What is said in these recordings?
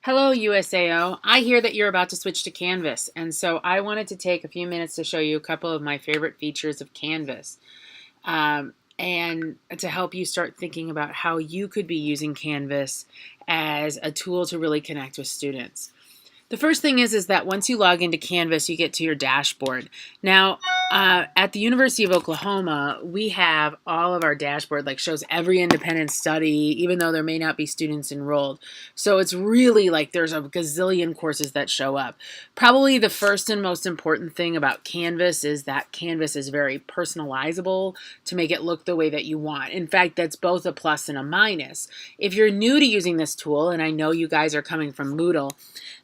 Hello, USAO. I hear that you're about to switch to Canvas, and so I wanted to take a few minutes to show you a couple of my favorite features of Canvas and to help you start thinking about how you could be using Canvas as a tool to really connect with students. The first thing is that once you log into Canvas, you get to your dashboard. Now, at the University of Oklahoma, we have all of our dashboard, like shows every independent study, even though there may not be students enrolled. So it's really like there's a gazillion courses that show up. Probably the first and most important thing about Canvas is that Canvas is very personalizable to make it look the way that you want. In fact, that's both a plus and a minus. If you're new to using this tool, and I know you guys are coming from Moodle,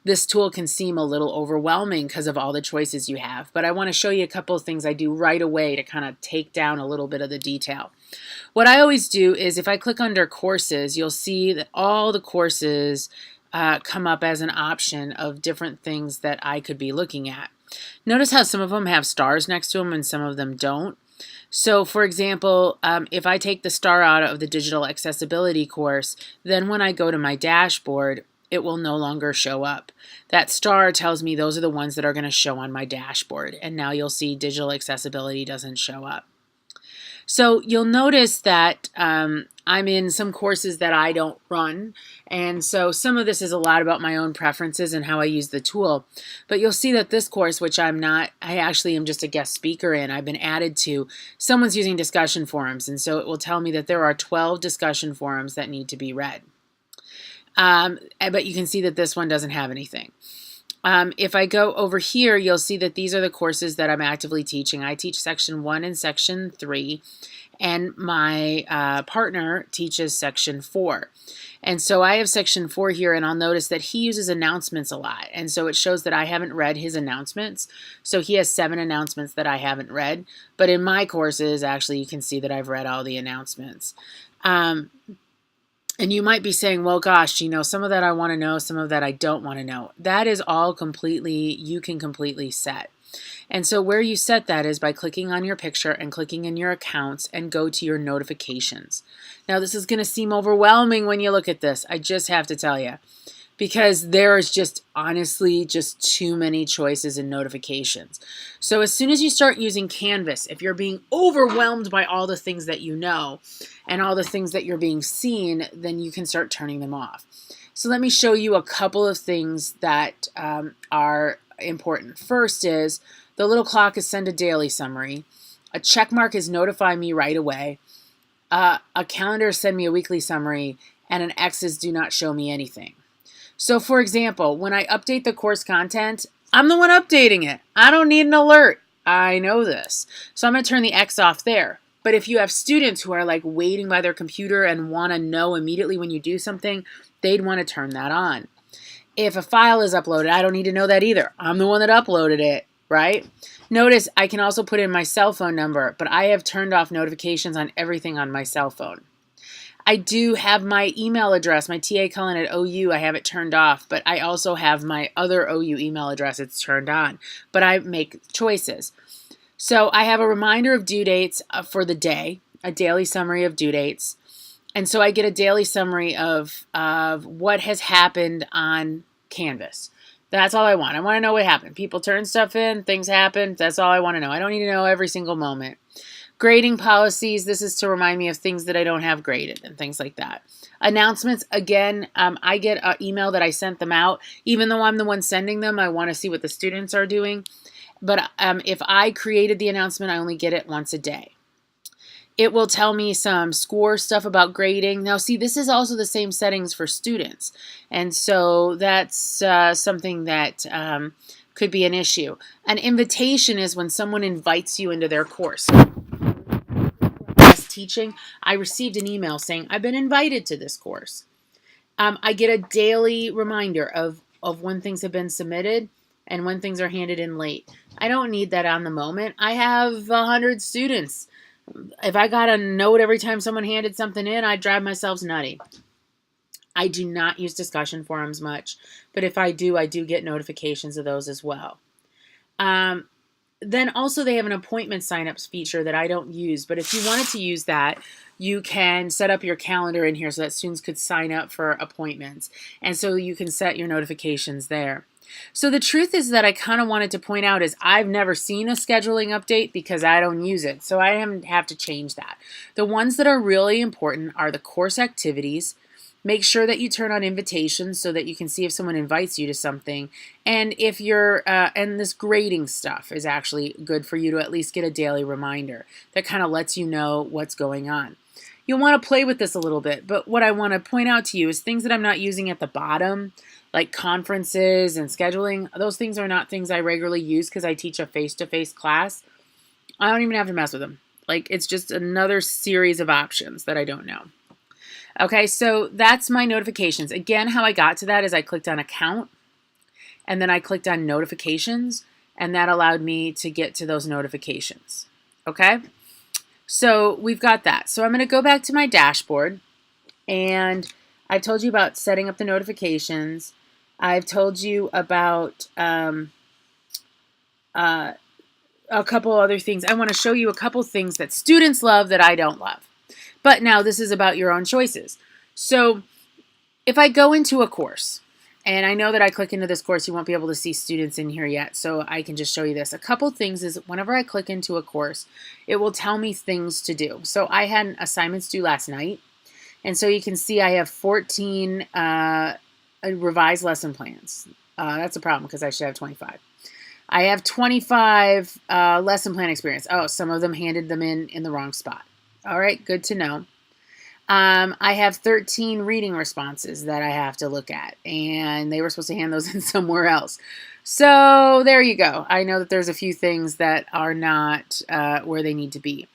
this tool can seem a little overwhelming because of all the choices you have, but I want to show you a couple of things I do right away to kind of take down a little bit of the detail. What I always do is if I click under courses, you'll see that all the courses come up as an option of different things that I could be looking at. Notice how some of them have stars next to them and some of them don't. So for example, if I take the star out of the digital accessibility course, then when I go to my dashboard, it will no longer show up. That star tells me those are the ones that are going to show on my dashboard. And now you'll see digital accessibility doesn't show up. So you'll notice that I'm in some courses that I don't run. And so some of this is a lot about my own preferences and how I use the tool. But you'll see that this course, which I actually am just a guest speaker in, I've been added to, someone's using discussion forums. And so it will tell me that there are 12 discussion forums that need to be read. But you can see that this one doesn't have anything. If I go over here, you'll see that these are the courses that I'm actively teaching. I teach Section 1 and Section 3, and my partner teaches Section 4. And so I have Section 4 here, and I'll notice that he uses announcements a lot. And so it shows that I haven't read his announcements. So he has 7 announcements that I haven't read. But in my courses, actually, you can see that I've read all the announcements. And you might be saying, well, gosh, some of that I want to know, some of that I don't want to know. That is all you can completely set. And so where you set that is by clicking on your picture and clicking in your accounts and go to your notifications. Now, this is going to seem overwhelming when you look at this. I just have to tell you, because there is just honestly just too many choices and notifications. So as soon as you start using Canvas, if you're being overwhelmed by all the things that you know and all the things that you're being seen, then you can start turning them off. So let me show you a couple of things that are important. First is the little clock is send a daily summary. A check mark is notify me right away. A calendar send me a weekly summary, and an X is do not show me anything. So for example, when I update the course content, I'm the one updating it. I don't need an alert. I know this. So I'm going to turn the X off there. But if you have students who are like waiting by their computer and want to know immediately when you do something, they'd want to turn that on. If a file is uploaded, I don't need to know that either. I'm the one that uploaded it, right? Notice I can also put in my cell phone number, but I have turned off notifications on everything on my cell phone. I do have my email address, my TA Cullen at OU, I have it turned off, but I also have my other OU email address, it's turned on, but I make choices. So I have a reminder of due dates for the day, a daily summary of due dates, and so I get a daily summary of what has happened on Canvas. That's all I want. I want to know what happened. People turn stuff in, things happen, that's all I want to know. I don't need to know every single moment. Grading policies, this is to remind me of things that I don't have graded and things like that. Announcements, again, I get an email that I sent them out. Even though I'm the one sending them, I want to see what the students are doing. But if I created the announcement, I only get it once a day. It will tell me some score stuff about grading. Now, see, this is also the same settings for students. And so that's something that could be an issue. An invitation is when someone invites you into their course. Teaching, I received an email saying I've been invited to this course. I get a daily reminder of when things have been submitted and when things are handed in late. I don't need that on the moment. I have 100 students. If I got a note every time someone handed something in, I'd drive myself nutty. I do not use discussion forums much, but if I do get notifications of those as well. Then also they have an appointment signups feature that I don't use, but if you wanted to use that, you can set up your calendar in here so that students could sign up for appointments. And so you can set your notifications there. So the truth is that I kind of wanted to point out is I've never seen a scheduling update because I don't use it. So I have to change that. The ones that are really important are the course activities. Make sure that you turn on invitations so that you can see if someone invites you to something. And if you're, and this grading stuff is actually good for you to at least get a daily reminder that kind of lets you know what's going on. You'll want to play with this a little bit, but what I want to point out to you is things that I'm not using at the bottom, like conferences and scheduling. Those things are not things I regularly use because I teach a face-to-face class. I don't even have to mess with them. Like, it's just another series of options that I don't know. Okay, so that's my notifications. Again, how I got to that is I clicked on account and then I clicked on notifications, and that allowed me to get to those notifications. Okay, so we've got that. So I'm going to go back to my dashboard, and I've told you about setting up the notifications. I've told you about a couple other things. I want to show you a couple things that students love that I don't love. But now this is about your own choices. So if I go into a course, and I know that I click into this course, you won't be able to see students in here yet, so I can just show you this. A couple things is whenever I click into a course, it will tell me things to do. So I had assignments due last night, and so you can see I have 14 revised lesson plans. That's a problem because I should have 25. I have 25 lesson plan experience. Oh, some of them handed them in the wrong spot. All right, good to know. I have 13 reading responses that I have to look at, and they were supposed to hand those in somewhere else. So there you go. I know that there's a few things that are not where they need to be.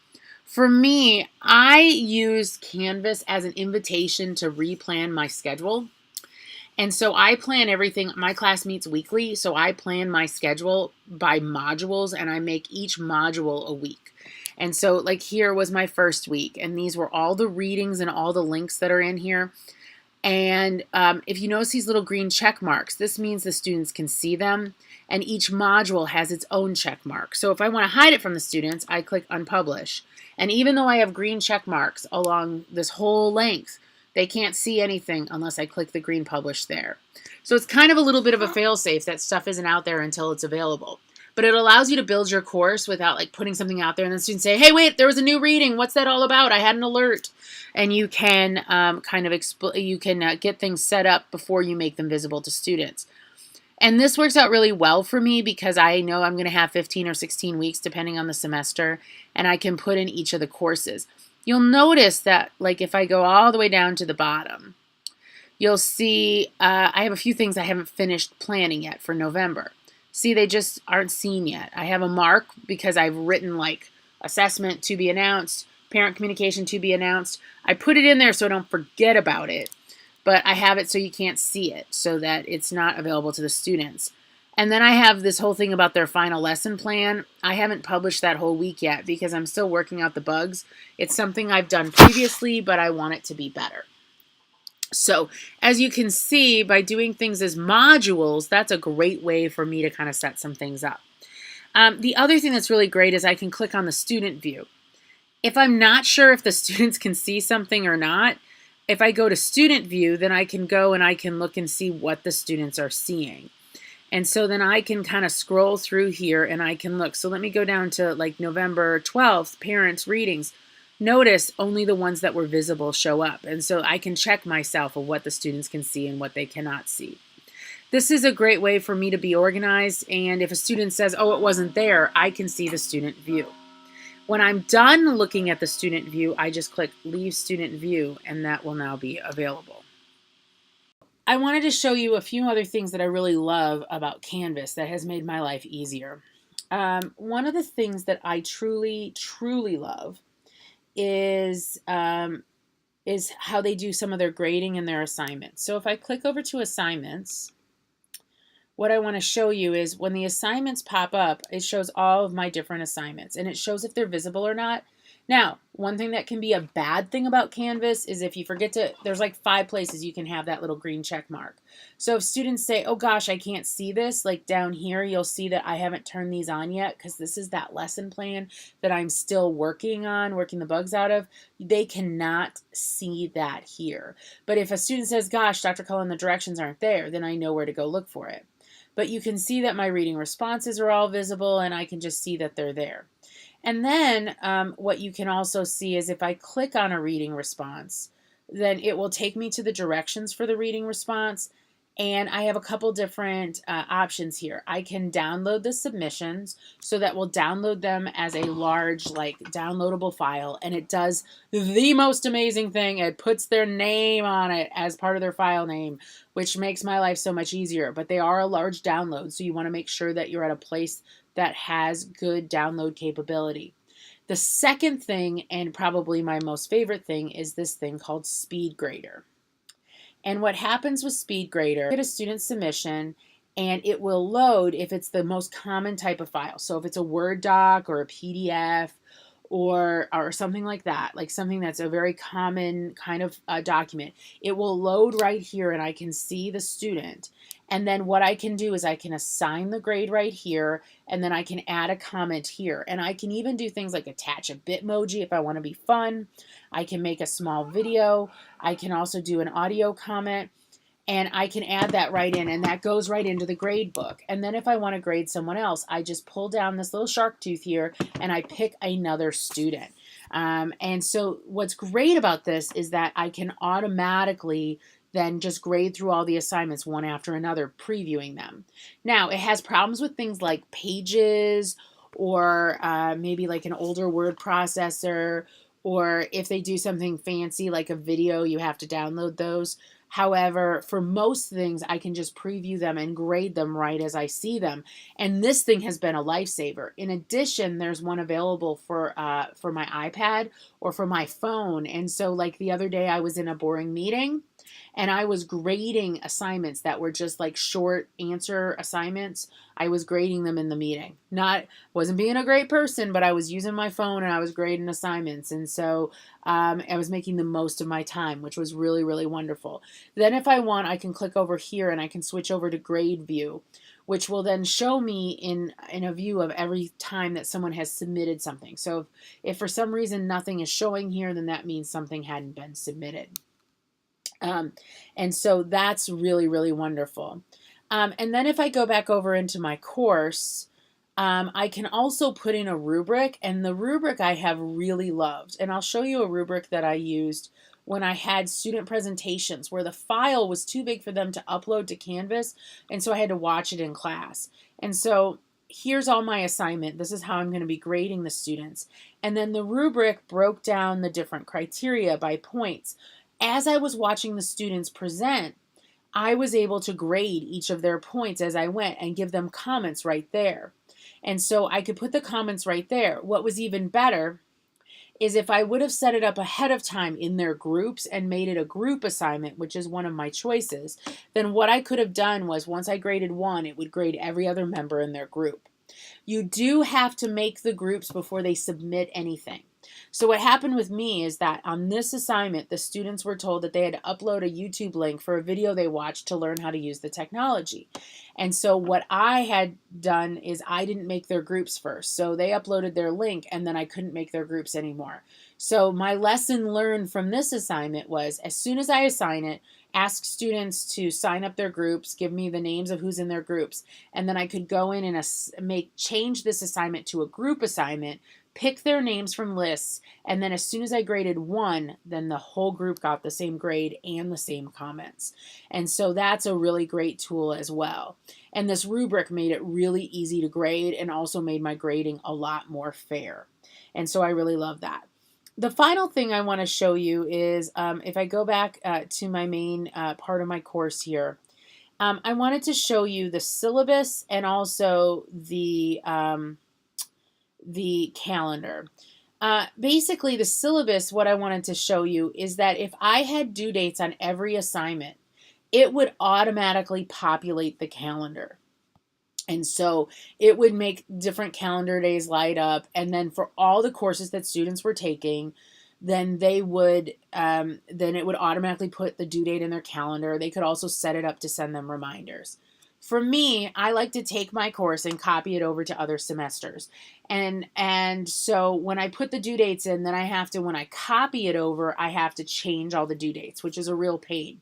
For me, I use Canvas as an invitation to replan my schedule. And so I plan everything. My class meets weekly, so I plan my schedule by modules, and I make each module a week. And so like here was my first week, and these were all the readings and all the links that are in here. And if you notice these little green check marks, this means the students can see them, and each module has its own check mark. So if I want to hide it from the students, I click unpublish. And even though I have green check marks along this whole length, they can't see anything unless I click the green publish there. So it's kind of a little bit of a fail-safe that stuff isn't out there until it's available. But it allows you to build your course without like putting something out there and then students say, hey, wait, there was a new reading. What's that all about? I had an alert. And you can get things set up before you make them visible to students. And this works out really well for me because I know I'm going to have 15 or 16 weeks depending on the semester, and I can put in each of the courses. You'll notice that like if I go all the way down to the bottom, you'll see I have a few things I haven't finished planning yet for November. See, they just aren't seen yet. I have a mark because I've written like assessment to be announced, parent communication to be announced. I put it in there so I don't forget about it, but I have it so you can't see it so that it's not available to the students. And then I have this whole thing about their final lesson plan. I haven't published that whole week yet because I'm still working out the bugs. It's something I've done previously, but I want it to be better. So as you can see, by doing things as modules, that's a great way for me to kind of set some things up. The other thing that's really great is I can click on the student view. If I'm not sure if the students can see something or not, if I go to student view, then I can go and I can look and see what the students are seeing. And so then I can kind of scroll through here and I can look. So let me go down to like November 12th, parents' readings. Notice only the ones that were visible show up. And so I can check myself of what the students can see and what they cannot see. This is a great way for me to be organized. And if a student says, oh, it wasn't there, I can see the student view. When I'm done looking at the student view, I just click Leave Student View, and that will now be available. I wanted to show you a few other things that I really love about Canvas that has made my life easier. One of the things that I truly, truly love is how they do some of their grading and their assignments. So if I click over to assignments, what I want to show you is when the assignments pop up, it shows all of my different assignments, and it shows if they're visible or not. Now, one thing that can be a bad thing about Canvas is if you forget to, there's like 5 places you can have that little green check mark. So if students say, oh gosh, I can't see this, like down here, you'll see that I haven't turned these on yet because this is that lesson plan that I'm still working on, working the bugs out of. They cannot see that here. But if a student says, gosh, Dr. Cullen, the directions aren't there, then I know where to go look for it. But you can see that my reading responses are all visible and I can just see that they're there. And then what you can also see is if I click on a reading response, then it will take me to the directions for the reading response. And I have a couple different options here. I can download the submissions, so that will download them as a large, like, downloadable file. And it does the most amazing thing. It puts their name on it as part of their file name, which makes my life so much easier. But they are a large download, so you want to make sure that you're at a place that has good download capability. The second thing, and probably my most favorite thing, is this thing called SpeedGrader. And what happens with SpeedGrader, get a student submission and it will load if it's the most common type of file. So if it's a Word doc or a PDF or something like that, like something that's a very common kind of document, it will load right here and I can see the student. And then what I can do is I can assign the grade right here, and then I can add a comment here. And I can even do things like attach a Bitmoji if I want to be fun. I can make a small video. I can also do an audio comment. And I can add that right in, and that goes right into the grade book. And then if I want to grade someone else, I just pull down this little shark tooth here, and I pick another student. And so what's great about this is that I can automatically then just grade through all the assignments one after another, previewing them. Now, it has problems with things like pages or maybe like an older word processor, or if they do something fancy like a video, you have to download those. However, for most things, I can just preview them and grade them right as I see them. And this thing has been a lifesaver. In addition, there's one available for my iPad or for my phone. And so like the other day, I was in a boring meeting and I was grading assignments that were just like short answer assignments. I was grading them in the meeting. Wasn't being a great person, but I was using my phone and I was grading assignments. And so I was making the most of my time, which was really, really wonderful. Then if I want, I can click over here and I can switch over to grade view, which will then show me in a view of every time that someone has submitted something. So if for some reason nothing is showing here, then that means something hadn't been submitted. And so that's really, really wonderful. And then if I go back over into my course, I can also put in a rubric, and the rubric I have really loved. And I'll show you a rubric that I used when I had student presentations where the file was too big for them to upload to Canvas, and so I had to watch it in class. And so here's all my assignment. This is how I'm going to be grading the students. And then the rubric broke down the different criteria by points. As I was watching the students present, I was able to grade each of their points as I went and give them comments right there. And so I could put the comments right there. What was even better is if I would have set it up ahead of time in their groups and made it a group assignment, which is one of my choices, then what I could have done was once I graded one, it would grade every other member in their group. You do have to make the groups before they submit anything. So what happened with me is that on this assignment, the students were told that they had to upload a YouTube link for a video they watched to learn how to use the technology. And so what I had done is I didn't make their groups first. So they uploaded their link and then I couldn't make their groups anymore. So my lesson learned from this assignment was as soon as I assign it, ask students to sign up their groups, give me the names of who's in their groups, and then I could go in and change this assignment to a group assignment, pick their names from lists, and then as soon as I graded one, then the whole group got the same grade and the same comments. And so that's a really great tool as well. And this rubric made it really easy to grade and also made my grading a lot more fair. And so I really love that. The final thing I want to show you is if I go back to my main part of my course here, I wanted to show you the syllabus and also the calendar. Basically, the syllabus, what I wanted to show you is that if I had due dates on every assignment, it would automatically populate the calendar. And so it would make different calendar days light up. And then for all the courses that students were taking, then then it would automatically put the due date in their calendar. They could also set it up to send them reminders. For me, I like to take my course and copy it over to other semesters. And so when I put the due dates in, then I have to, when I copy it over, I have to change all the due dates, which is a real pain.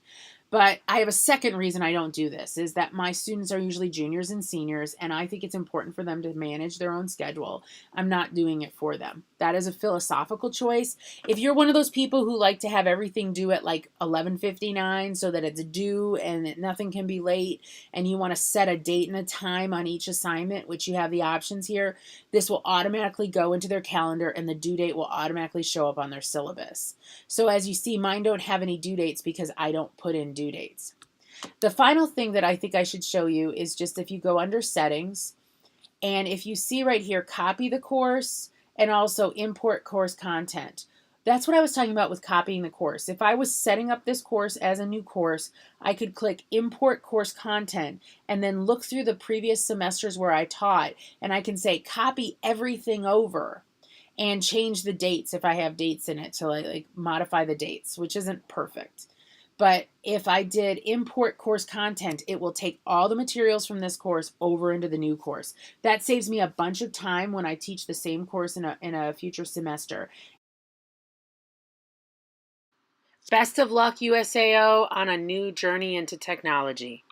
But I have a second reason I don't do this is that my students are usually juniors and seniors, and I think it's important for them to manage their own schedule. I'm not doing it for them. That is a philosophical choice. If you're one of those people who like to have everything due at like 11:59 so that it's due and that nothing can be late, and you want to set a date and a time on each assignment, which you have the options here, this will automatically go into their calendar and the due date will automatically show up on their syllabus. So as you see, mine don't have any due dates because I don't put in due dates. The final thing that I think I should show you is just if you go under settings, and if you see right here, copy the course and also import course content. That's what I was talking about with copying the course. If I was setting up this course as a new course, I could click import course content and then look through the previous semesters where I taught, and I can say copy everything over and change the dates if I have dates in it to like modify the dates, which isn't perfect. But if I did import course content, it will take all the materials from this course over into the new course. That saves me a bunch of time when I teach the same course in a future semester. Best of luck, USAO, on a new journey into technology.